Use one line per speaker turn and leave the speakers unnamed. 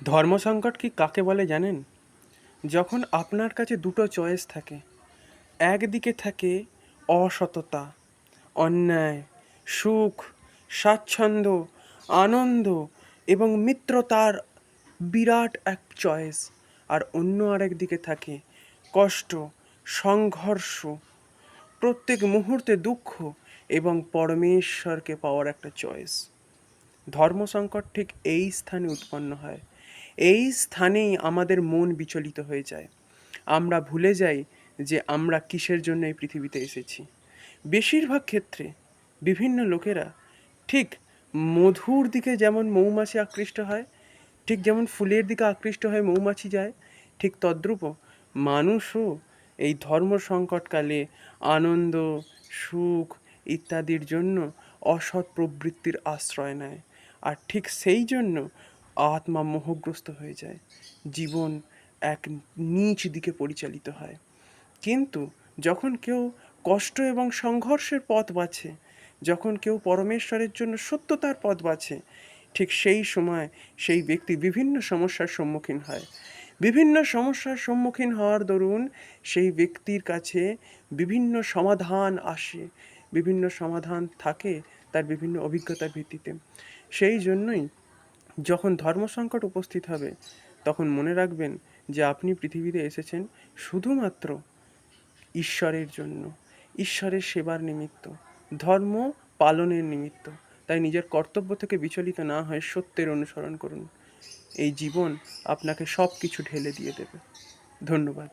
ধর্মসংকট কি কাকে বলে জানেন? যখন আপনার কাছে দুটো চয়েস থাকে। একদিকে থাকে অসততা, অন্যায়, সুখ, স্বাচ্ছন্দ্য, আনন্দ এবং মিত্রতার বিরাট এক চয়েস। আর অন্য আরেক দিকে থাকে কষ্ট, সংঘর্ষ, প্রত্যেক মুহূর্তে দুঃখ এবং পরমেশ্বরকে পাওয়ার একটা চয়েস। ধর্মসংকট ঠিক এই স্থানে উৎপন্ন হয়। এই স্থানেই আমাদের মন বিচলিত হয়ে যায়। আমরা ভুলে যাই যে আমরা কিসের জন্য এই পৃথিবীতে এসেছি। বেশিরভাগ ক্ষেত্রে বিভিন্ন লোকেরা ঠিক মধুর দিকে যেমন মৌমাছি আকৃষ্ট হয়, ঠিক যেমন ফুলের দিকে আকৃষ্ট হয়ে মৌমাছি যায়, ঠিক তদ্রূপ মানুষও এই ধর্ম সংকটকালে আনন্দ, সুখ ইত্যাদির জন্য অসৎ প্রবৃত্তির আশ্রয় নেয়। আর ঠিক সেই জন্য আত্মা মোহগ্রস্ত হয়ে যায়, জীবন এক নীচ দিকে পরিচালিত হয়। কিন্তু যখন কেউ কষ্ট এবং সংঘর্ষের পথ বাছে, যখন কেউ পরমেশ্বরের জন্য সত্যতার পথ বাছে, ঠিক সেই সময় সেই ব্যক্তি বিভিন্ন সমস্যার সম্মুখীন হয়। বিভিন্ন সমস্যার সম্মুখীন হওয়ার দরুন সেই ব্যক্তির কাছে বিভিন্ন সমাধান আসে, বিভিন্ন সমাধান থাকে তার বিভিন্ন অভিজ্ঞতার ভিত্তিতে। সেই জন্যই যখন ধর্মসংকট উপস্থিত হবে, তখন মনে রাখবেন যে আপনি পৃথিবীতে এসেছেন শুধুমাত্র ঈশ্বরের জন্য, ঈশ্বরের সেবার নিমিত্ত, ধর্ম পালনের নিমিত্ত। তাই নিজের কর্তব্য থেকে বিচলিত না হয়ে সত্যের অনুসরণ করুন। এই জীবন আপনাকে সব কিছু ঢেলে দিয়ে দেবে। ধন্যবাদ।